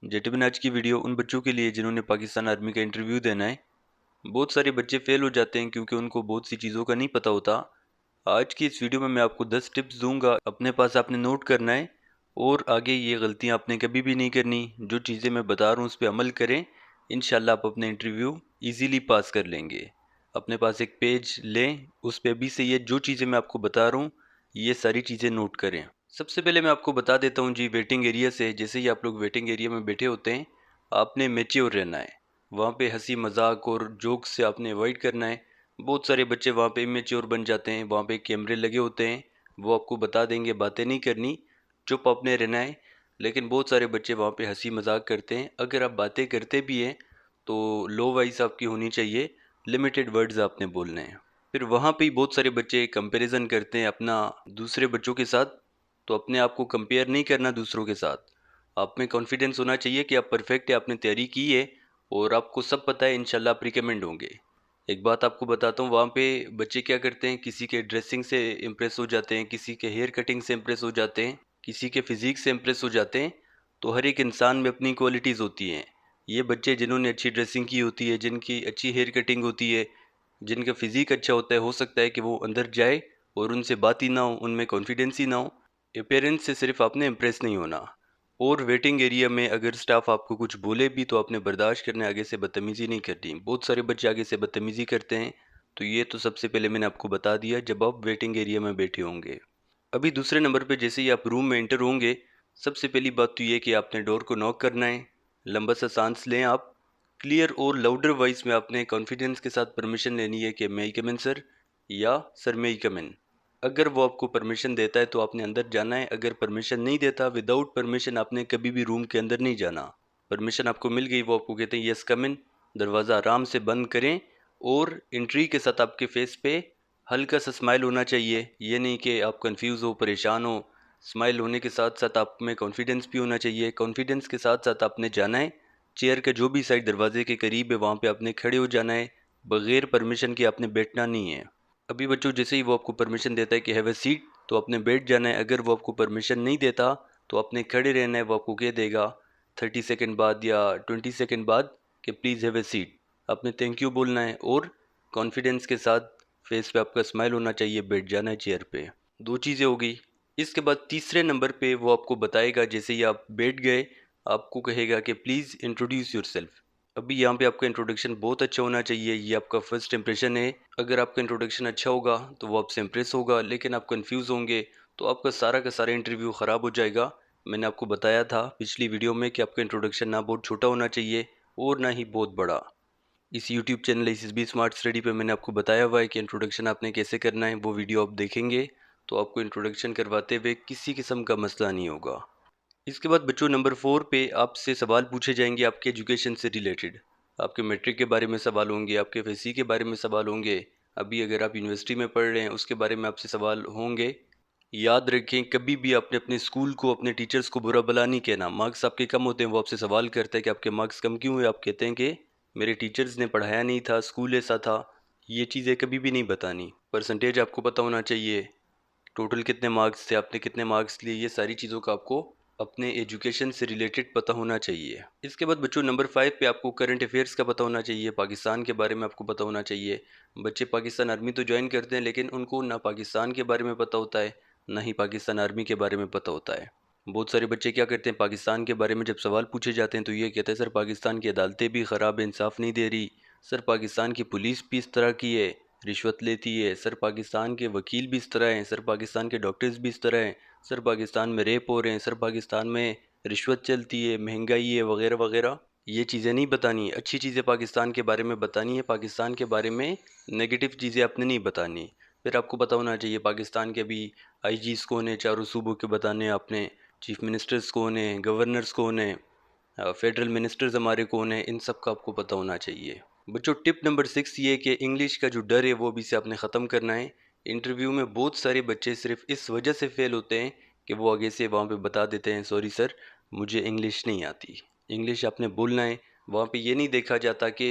जेटबिन आज की वीडियो उन बच्चों के लिए जिन्होंने पाकिस्तान आर्मी का इंटरव्यू देना है। बहुत सारे बच्चे फेल हो जाते हैं क्योंकि उनको बहुत सी चीज़ों का नहीं पता होता। आज की इस वीडियो में मैं आपको 10 टिप्स दूंगा, अपने पास आपने नोट करना है और आगे ये गलतियां आपने कभी भी नहीं करनी। जो चीज़ें मैं बता रहा हूँ उस पर अमल करें, इंशाल्लाह आप अपने इंटरव्यू इजीली पास कर लेंगे। अपने पास एक पेज लें, उस पे अभी से ये जो चीज़ें मैं आपको बता रहा हूँ ये सारी चीज़ें नोट करें। सबसे पहले मैं आपको बता देता हूँ जी, वेटिंग एरिया से जैसे ही आप लोग वेटिंग एरिया में बैठे होते हैं, आपने मैच्योर रहना है। वहाँ पे हंसी मजाक और जोक्स से आपने अवॉइड करना है। बहुत सारे बच्चे वहाँ पे इमेच्योर बन जाते हैं, वहाँ पे कैमरे लगे होते हैं, वो आपको बता देंगे बातें नहीं करनी, चुप आपने रहना है। लेकिन बहुत सारे बच्चे वहाँ पे हंसी मजाक करते हैं। अगर आप बातें करते भी हैं तो लो वॉइस आपकी होनी चाहिए, लिमिटेड वर्ड्स आपने बोलने हैं। फिर वहाँ पे ही बहुत सारे बच्चे कंपैरिजन करते हैं अपना दूसरे बच्चों के साथ, तो अपने आप को कंपेयर नहीं करना दूसरों के साथ। आप में कॉन्फिडेंस होना चाहिए कि आप परफेक्ट है, आपने तैयारी की है और आपको सब पता है, इंशाल्लाह आप रिकमेंड होंगे। एक बात आपको बताता हूँ, वहाँ पे बच्चे क्या करते हैं, किसी के ड्रेसिंग से इम्प्रेस हो जाते हैं, किसी के हेयर कटिंग से इम्प्रेस हो जाते हैं, किसी के फिजिक से इम्प्रेस हो जाते हैं। तो हर एक इंसान में अपनी क्वालिटीज़ होती हैं। ये बच्चे जिन्होंने अच्छी ड्रेसिंग की होती है, जिनकी अच्छी हेयर कटिंग होती है, जिनका फिजिक अच्छा होता है, हो सकता है कि वो अंदर जाए और उनसे बात ही ना हो, उनमें कॉन्फिडेंस ही ना हो। अपेरेंस से सिर्फ आपने इम्प्रेस नहीं होना। और वेटिंग एरिया में अगर स्टाफ आपको कुछ बोले भी तो आपने बर्दाश्त करना है, आगे से बदतमीज़ी नहीं करनी। बहुत सारे बच्चे आगे से बदतमीज़ी करते हैं, तो ये तो सबसे पहले मैंने आपको बता दिया जब आप वेटिंग एरिया में बैठे होंगे। अभी दूसरे नंबर पे जैसे ही आप रूम में एंटर होंगे, सबसे पहली बात तो ये कि आपने डोर को नॉक करना है। लंबा सा सांस लें आप। क्लियर और लाउडर वॉइस में आपने कॉन्फिडेंस के साथ परमिशन लेनी है कि मे आई कम इन सर, या सर मे आई कम इन। अगर वो आपको परमिशन देता है तो आपने अंदर जाना है, अगर परमिशन नहीं देता, विदाउट परमिशन आपने कभी भी रूम के अंदर नहीं जाना। परमिशन आपको मिल गई, वो आपको कहते हैं यस कम इन, दरवाज़ा आराम से बंद करें। और एंट्री के साथ आपके फेस पे हल्का सा स्माइल होना चाहिए, ये नहीं कि आप कंफ्यूज हो, परेशान हो। स्माइल होने के साथ साथ आप में कॉन्फिडेंस भी होना चाहिए। कॉन्फिडेंस के साथ साथ आपने जाना है, चेयर का जो भी साइड दरवाजे के करीब है वहाँ पे आपने खड़े हो जाना है। बगैर परमिशन के आपने बैठना नहीं है। अभी बच्चों जैसे ही वो आपको परमिशन देता है कि हैव ए सीट, तो आपने बैठ जाना है। अगर वो आपको परमिशन नहीं देता तो आपने खड़े रहना है। वो आपको कह देगा 30 सेकेंड बाद या 20 सेकेंड बाद कि प्लीज़ हैव ए सीट। आपने थैंक यू बोलना है और कॉन्फिडेंस के साथ फेस पे आपका स्माइल होना चाहिए, बैठ जाना है चेयर पे। दो चीज़ें हो गई। इसके बाद तीसरे नंबर पे वो आपको बताएगा, जैसे ही आप बैठ गए, आपको कहेगा कि प्लीज़ इंट्रोड्यूस योरसेल्फ। अभी यहाँ पे आपका इंट्रोडक्शन बहुत अच्छा होना चाहिए, ये आपका फर्स्ट इंप्रेशन है। अगर आपका इंट्रोडक्शन अच्छा होगा तो वो आपसे इम्प्रेस होगा, लेकिन आप कंफ्यूज होंगे तो आपका सारा का सारा इंटरव्यू ख़राब हो जाएगा। मैंने आपको बताया था पिछली वीडियो में कि आपका इंट्रोडक्शन ना बहुत छोटा होना चाहिए और ना ही बहुत बड़ा। इस यूट्यूब चैनल इस बी स्मार्ट स्टडी पे मैंने आपको बताया हुआ है कि इंट्रोडक्शन आपने कैसे करना है। वो वीडियो आप देखेंगे तो आपको इंट्रोडक्शन करवाते हुए किसी किस्म का मसला नहीं होगा। इसके बाद बच्चों नंबर 4 पे आपसे सवाल पूछे जाएंगे आपके एजुकेशन से रिलेटेड। आपके मैट्रिक के बारे में सवाल होंगे, आपके एफएससी के बारे में सवाल होंगे, अभी अगर आप यूनिवर्सिटी में पढ़ रहे हैं उसके बारे में आपसे सवाल होंगे। याद रखें, कभी भी आपने अपने स्कूल को, अपने टीचर्स को बुरा भला नहीं कहना। मार्क्स आपके कम होते हैं, वो आपसे सवाल करते हैं कि आपके मार्क्स कम क्यों हुए, आप कहते हैं कि मेरे टीचर्स ने पढ़ाया नहीं था, स्कूल ऐसा था। ये चीज़ें कभी भी नहीं बतानी। परसेंटेज आपको पता होना चाहिए, टोटल कितने मार्क्स थे, आपने कितने मार्क्स लिए, ये सारी चीज़ों का आपको अपने एजुकेशन से रिलेटेड पता होना चाहिए। इसके बाद बच्चों नंबर 5 पे आपको करंट अफेयर्स का पता होना चाहिए, पाकिस्तान के बारे में आपको पता होना चाहिए। बच्चे पाकिस्तान आर्मी तो ज्वाइन करते हैं लेकिन उनको ना पाकिस्तान के बारे में पता होता है, ना ही पाकिस्तान आर्मी के बारे में पता होता है। बहुत सारे बच्चे क्या करते हैं, पाकिस्तान के बारे में जब सवाल पूछे जाते हैं तो ये कहते हैं सर पाकिस्तान की अदालतें भी ख़राब है, इंसाफ नहीं दे रही। सर पाकिस्तान की पुलिस भी इस तरह की है, रिश्वत लेती है। सर पाकिस्तान के वकील भी इस तरह हैं। सर पाकिस्तान के डॉक्टर्स भी इस तरह हैं। सर पाकिस्तान में रेप हो रहे हैं। सर पाकिस्तान में रिश्वत चलती है, महंगाई है, वगैरह वगैरह। ये चीज़ें नहीं बतानी, अच्छी चीज़ें पाकिस्तान के बारे में बतानी है। पाकिस्तान के बारे में नेगेटिव चीज़ें आपने नहीं बतानी। फिर आपको पता होना चाहिए पाकिस्तान के भी आईजीज़ कौन है, चारों सूबों के बताने हैं आपने। चीफ मिनिस्टर्स कौन है, गवर्नर्स कौन है, फेडरल मिनिस्टर्स हमारे कौन है, इन सब का आपको पता होना चाहिए। बच्चों टिप नंबर 6 ये कि इंग्लिश का जो डर है वो भी से आपने ख़त्म करना है। इंटरव्यू में बहुत सारे बच्चे सिर्फ इस वजह से फेल होते हैं कि वो आगे से वहाँ पे बता देते हैं सॉरी सर मुझे इंग्लिश नहीं आती। इंग्लिश आपने बोलना है। वहाँ पे ये नहीं देखा जाता कि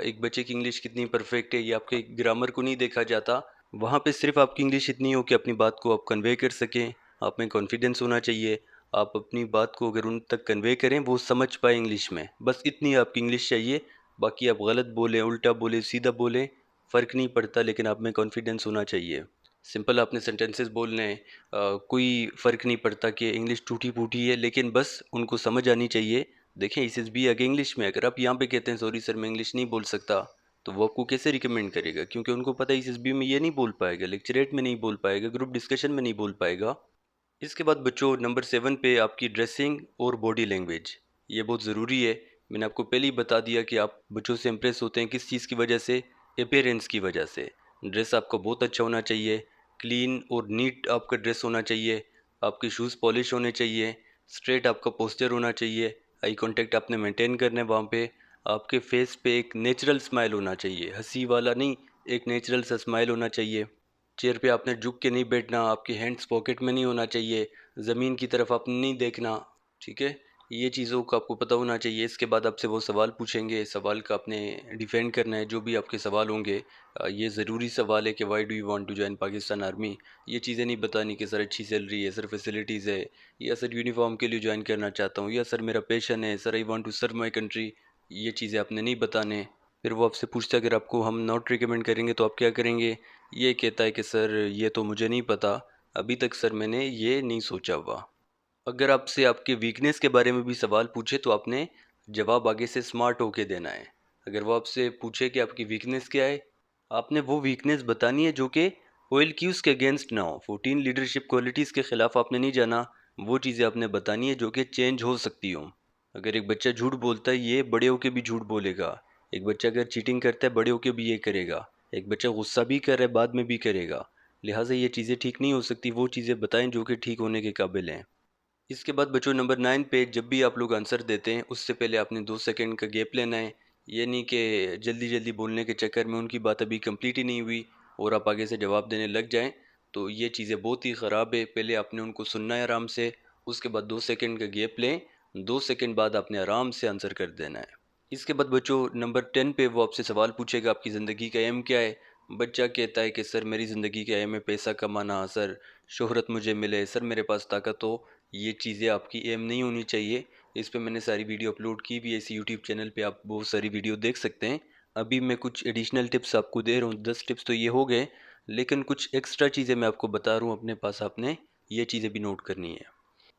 एक बच्चे की इंग्लिश कितनी परफेक्ट है, या आपके ग्रामर को नहीं देखा जाता। वहाँ पे सिर्फ आपकी इंग्लिश इतनी हो कि अपनी बात को आप कन्वे कर सकें। आप में कॉन्फिडेंस होना चाहिए। आप अपनी बात को अगर उन तक कन्वे करें वो समझ पाए इंग्लिश में, बस इतनी आपकी इंग्लिश चाहिए। बाकी आप गलत बोलें, उल्टा बोलें, सीधा बोलें, फ़र्क नहीं पड़ता, लेकिन आप में कॉन्फिडेंस होना चाहिए। सिंपल आपने सेंटेंसेस बोलने हैं। कोई फ़र्क नहीं पड़ता कि इंग्लिश टूटी फूटी है, लेकिन बस उनको समझ आनी चाहिए। देखें एसएसबी आगे इंग्लिश में, अगर आप यहाँ पे कहते हैं सॉरी सर मैं इंग्लिश नहीं बोल सकता, तो वो आपको कैसे रिकमेंड करेगा? क्योंकि उनको पता है एसएसबी में ये नहीं बोल पाएगा, लेक्चरेट में नहीं बोल पाएगा, ग्रुप डिस्कशन में नहीं बोल पाएगा। इसके बाद बच्चों नंबर 7 पे आपकी ड्रेसिंग और बॉडी लैंग्वेज, ये बहुत ज़रूरी है। मैंने आपको पहले ही बता दिया कि आप बच्चों से इम्प्रेस होते हैं किस चीज़ की वजह से? अपीयरेंस की वजह से। ड्रेस आपका बहुत अच्छा होना चाहिए, क्लीन और नीट आपका ड्रेस होना चाहिए, आपके शूज़ पॉलिश होने चाहिए, स्ट्रेट आपका पोस्चर होना चाहिए, आई कांटेक्ट आपने मेंटेन करना है वहाँ पे, आपके फेस पे एक नेचुरल स्माइल होना चाहिए, हंसी वाला नहीं, एक नेचुरल सा स्माइल होना चाहिए। चेयर पे आपने झुक के नहीं बैठना, आपके हैंड्स पॉकेट में नहीं होना चाहिए, ज़मीन की तरफ आपने नहीं देखना, ठीक है? ये चीज़ों का आपको पता होना चाहिए। इसके बाद आपसे वो सवाल पूछेंगे, सवाल का आपने डिफेंड करना है, जो भी आपके सवाल होंगे। ये ज़रूरी सवाल है कि why do you want to join Pakistan army. ये चीज़ें नहीं बतानी कि सर अच्छी सैलरी है, सर फैसिलिटीज़ है, या सर यूनिफॉर्म के लिए ज्वाइन करना चाहता हूँ, या सर मेरा पैशन है, sir I want to serve my country. ये चीज़ें आपने नहीं बताने। फिर वो आपसे पूछता है अगर आपको हम नॉट रिकमेंड करेंगे तो आप क्या करेंगे? ये कहता है कि सर ये तो मुझे नहीं पता, अभी तक सर मैंने ये नहीं सोचा हुआ। अगर आपसे आपके वीकनेस के बारे में भी सवाल पूछे तो आपने जवाब आगे से स्मार्ट होके देना है। अगर वो आपसे पूछे कि आपकी वीकनेस क्या है, आपने वो वीकनेस बतानी है जो कि ऑयल क्यूज के अगेंस्ट ना हो। 14 लीडरशिप क्वालिटीज़ के ख़िलाफ़ आपने नहीं जाना, वो चीज़ें आपने बतानी है जो कि चेंज हो सकती हो। अगर एक बच्चा झूठ बोलता है, ये बड़े होके भी झूठ बोलेगा। एक बच्चा अगर चीटिंग करता है, बड़े होके भी ये करेगा। एक बच्चा गुस्सा भी कर रहा है, बाद में भी करेगा। लिहाजा ये चीज़ें ठीक नहीं हो सकती, वो चीज़ें बताएं जो कि ठीक होने के काबिल हैं। इसके बाद बच्चों नंबर 9 पे जब भी आप लोग आंसर देते हैं उससे पहले आपने 2 सेकंड का गैप लेना है। ये नहीं कि जल्दी जल्दी बोलने के चक्कर में उनकी बात अभी कंप्लीट ही नहीं हुई और आप आगे से जवाब देने लग जाएं, तो ये चीज़ें बहुत ही ख़राब है। पहले आपने उनको सुनना है आराम से, उसके बाद 2 सेकंड का गैप लें, 2 सेकंड बाद आपने आराम से आंसर कर देना है। इसके बाद बच्चों नंबर 10 पे वो आपसे सवाल पूछेगा आपकी ज़िंदगी का एम क्या है। बच्चा कहता है कि सर मेरी ज़िंदगी का एम है पैसा कमाना, सर शोहरत मुझे मिले, सर मेरे पास ताकत हो। ये चीज़ें आपकी एम नहीं होनी चाहिए। इस पे मैंने सारी वीडियो अपलोड की भी है, इसी यूट्यूब चैनल पे आप बहुत सारी वीडियो देख सकते हैं। अभी मैं कुछ एडिशनल टिप्स आपको दे रहा हूँ, 10 टिप्स तो ये हो गए, लेकिन कुछ एक्स्ट्रा चीज़ें मैं आपको बता रहा हूँ अपने पास, आपने ये चीज़ें भी नोट करनी है।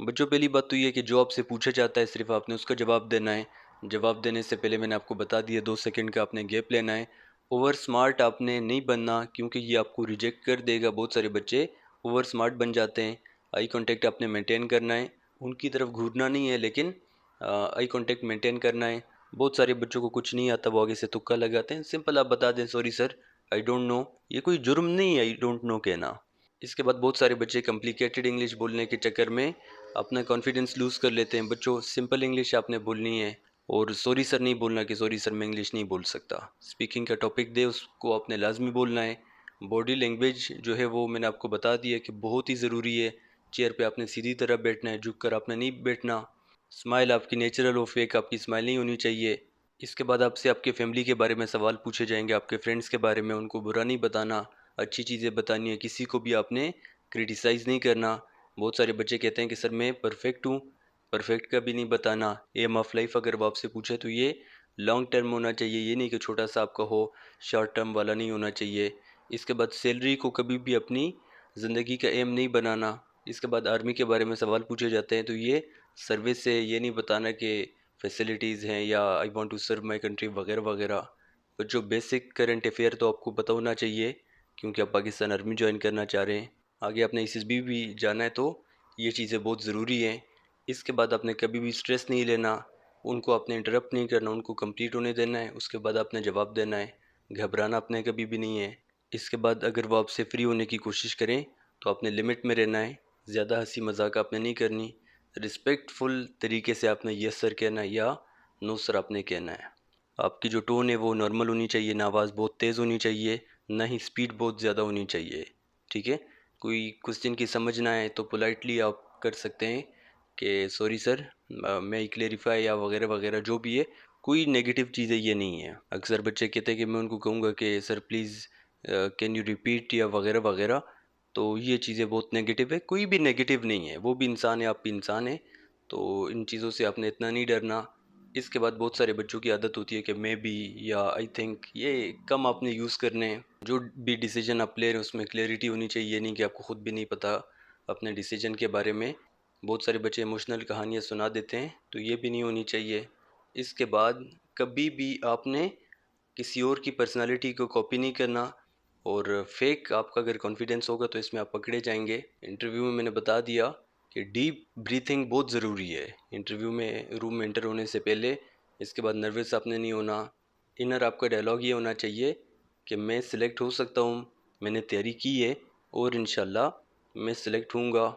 बच्चों पहली बात तो ये है कि जो आपसे पूछा जाता है सिर्फ आपने उसका जवाब देना है। जवाब देने से पहले मैंने आपको बता दिया 2 सेकंड का आपने गैप लेना है। ओवर स्मार्ट आपने नहीं बनना, क्योंकि ये आपको रिजेक्ट कर देगा। बहुत सारे बच्चे ओवर स्मार्ट बन जाते हैं। आई कांटेक्ट आपने मेंटेन करना है, उनकी तरफ घूरना नहीं है, लेकिन आई कांटेक्ट मेंटेन करना है। बहुत सारे बच्चों को कुछ नहीं आता, वो आगे से तुक्का लगाते हैं। सिंपल आप बता दें sorry sir I don't know, ये कोई जुर्म नहीं है आई डोंट नो कहना। इसके बाद बहुत सारे बच्चे कॉम्प्लिकेटेड इंग्लिश बोलने के चक्कर में अपना कॉन्फिडेंस लूज़ कर लेते हैं। बच्चों सिंपल इंग्लिश आपने बोलनी है, और सॉरी सर नहीं बोलना कि सॉरी सर मैं इंग्लिश नहीं बोल सकता। स्पीकिंग का टॉपिक दे उसको आपने लाजमी बोलना है। बॉडी लैंग्वेज जो है वो मैंने आपको बता दिया कि बहुत ही ज़रूरी है। चेयर पे आपने सीधी तरह बैठना है, झुक कर आपने नहीं बैठना। स्माइल आपकी नेचुरल और फेक आपकी स्माइल नहीं होनी चाहिए। इसके बाद आपसे आपके फैमिली के बारे में सवाल पूछे जाएंगे, आपके फ्रेंड्स के बारे में, उनको बुरा नहीं बताना, अच्छी चीज़ें बतानी है। किसी को भी आपने क्रिटिसाइज़ नहीं करना। बहुत सारे बच्चे कहते हैं कि सर मैं परफेक्ट हूँ, परफेक्ट का भी नहीं बताना। एम ऑफ लाइफ अगर वो आपसे पूछे तो ये लॉन्ग टर्म होना चाहिए, ये नहीं कि छोटा सा आपका हो, शॉर्ट टर्म वाला नहीं होना चाहिए। इसके बाद सैलरी को कभी भी अपनी ज़िंदगी का एम नहीं बनाना। इसके बाद आर्मी के बारे में सवाल पूछे जाते हैं तो ये सर्विस से ये नहीं बताना कि फैसिलिटीज़ हैं या I want to serve my country वगैरह वगैरह। और जो बेसिक करंट अफेयर तो आपको पता होना चाहिए, क्योंकि आप पाकिस्तान आर्मी ज्वाइन करना चाह रहे हैं। आगे आपने एसएसबी भी जाना है, तो ये चीज़ें बहुत ज़रूरी हैं। इसके बाद आपने कभी भी स्ट्रेस नहीं लेना, उनको आपने इंटरप्ट नहीं करना, उनको कंप्लीट होने देना है, उसके बाद आपने जवाब देना है। घबराना आपने कभी भी नहीं है। इसके बाद अगर वो आपसे फ्री होने की कोशिश करें तो आपने लिमिट में रहना है, ज़्यादा हंसी मजाक आपने नहीं करनी। रिस्पेक्टफुल तरीके से आपने यस सर कहना है या नो सर आपने कहना है। आपकी जो टोन है वो नॉर्मल होनी चाहिए, ना आवाज़ बहुत तेज़ होनी चाहिए, ना ही स्पीड बहुत ज़्यादा होनी चाहिए, ठीक है? कोई क्वेश्चन की समझ ना आए तो पोलाइटली आप कर सकते हैं कि सॉरी सर मैं क्लेरिफाई या वगैरह वगैरह जो भी है। कोई नेगेटिव चीज़ें ये नहीं है। अक्सर बच्चे कहते हैं कि मैं उनको कहूँगा कि sir please can you repeat या वगैरह वगैरह, तो ये चीज़ें बहुत नेगेटिव है। कोई भी नेगेटिव नहीं है, वो भी इंसान है, आप भी इंसान है। तो इन चीज़ों से आपने इतना नहीं डरना। इसके बाद बहुत सारे बच्चों की आदत होती है कि मे बी या आई थिंक, ये कम आपने यूज़ करने हैं। जो भी डिसीजन आप ले रहे हैं उसमें क्लैरिटी होनी चाहिए, ये नहीं कि आपको ख़ुद भी नहीं पता अपने डिसीजन के बारे में। बहुत सारे बच्चे इमोशनल कहानियाँ सुना देते हैं, तो ये भी नहीं होनी चाहिए। इसके बाद कभी भी आपने किसी और की पर्सनालिटी को कॉपी नहीं करना, और फेक आपका अगर कॉन्फिडेंस होगा तो इसमें आप पकड़े जाएंगे। इंटरव्यू में मैंने बता दिया कि डीप ब्रीथिंग बहुत ज़रूरी है इंटरव्यू में, रूम में एंटर होने से पहले। इसके बाद नर्वस आपने नहीं होना। इनर आपका डायलॉग ये होना चाहिए कि मैं सिलेक्ट हो सकता हूँ, मैंने तैयारी की है और इंशाल्लाह मैं सिलेक्ट होऊंगा।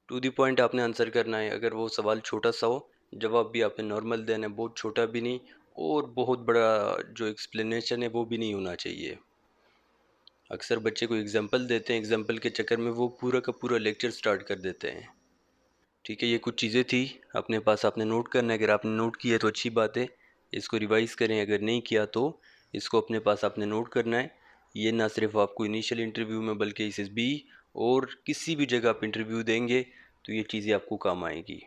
टू दी पॉइंट आपने आंसर करना है। अगर वो सवाल छोटा सा हो, जवाब भी आपने नॉर्मल देना है, बहुत छोटा भी नहीं और बहुत बड़ा जो एक्सप्लेनेशन है वो भी नहीं होना चाहिए। अक्सर बच्चे को एग्जाम्पल देते हैं, एग्जाम्पल के चक्कर में वो पूरा का पूरा लेक्चर स्टार्ट कर देते हैं। ठीक है, ये कुछ चीज़ें थी अपने पास, आपने नोट करना है। अगर आपने नोट किया तो अच्छी बात है, इसको रिवाइज़ करें। अगर नहीं किया तो इसको अपने पास आपने नोट करना है। ये ना सिर्फ आपको इनिशियल इंटरव्यू में बल्कि एसएसबी और किसी भी जगह आप इंटरव्यू देंगे तो ये चीज़ें आपको काम आएगी।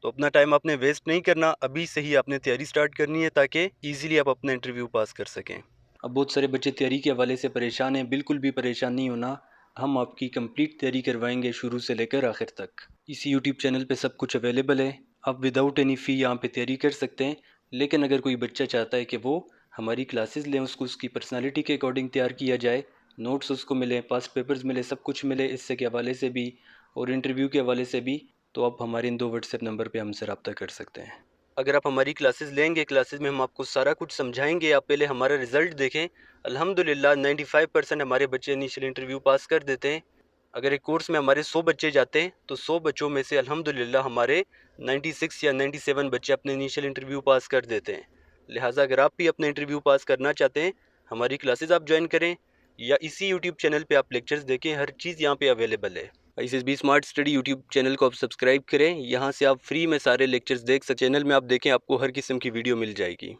तो अपना टाइम आपने वेस्ट नहीं करना, अभी से ही आपने तैयारी स्टार्ट करनी है ताकि ईजिली आप अपना इंटरव्यू पास कर सकें। अब बहुत सारे बच्चे तैयारी के हवाले से परेशान हैं, बिल्कुल भी परेशान नहीं होना। हम आपकी कंप्लीट तैयारी करवाएंगे शुरू से लेकर आखिर तक। इस यूट्यूब चैनल पे सब कुछ अवेलेबल है, आप विदाउट एनी फ़ी यहाँ पे तैयारी कर सकते हैं। लेकिन अगर कोई बच्चा चाहता है कि वो हमारी क्लासेस लें, उसको उसकी पर्सनालिटी के अकॉर्डिंग तैयार किया जाए, नोट्स उसको मिले, पास पेपर्स मिले, सब कुछ मिले इससे के हवाले से भी और इंटरव्यू के हवाले से भी, तो आप हमारे इन 2 व्हाट्सएप नंबर पे हमसे रब्ता कर सकते हैं। अगर आप हमारी क्लासेस लेंगे, क्लासेस में हम आपको सारा कुछ समझाएंगे। आप पहले हमारा रिज़ल्ट देखें। अल्हम्दुलिल्लाह 95% हमारे बच्चे इनिशियल इंटरव्यू पास कर देते हैं। अगर एक कोर्स में हमारे 100 बच्चे जाते हैं तो 100 बच्चों में से अल्हम्दुलिल्लाह हमारे 96 या 97 बच्चे अपने इनिशियल इंटरव्यू पास कर देते हैं। लिहाजा अगर आप भी अपना इंटरव्यू पास करना चाहते हैं, हमारी क्लासेस आप ज्वाइन करें या इसी यूट्यूब चैनल पे आप लेक्चर्स देखें, हर चीज़ यहाँ पे अवेलेबल है। ISSB smart study YouTube channel को आप सब्सक्राइब करें, यहाँ से आप फ्री में सारे लेक्चर्स देख सकते। चैनल में आप देखें, आपको हर किस्म की वीडियो मिल जाएगी।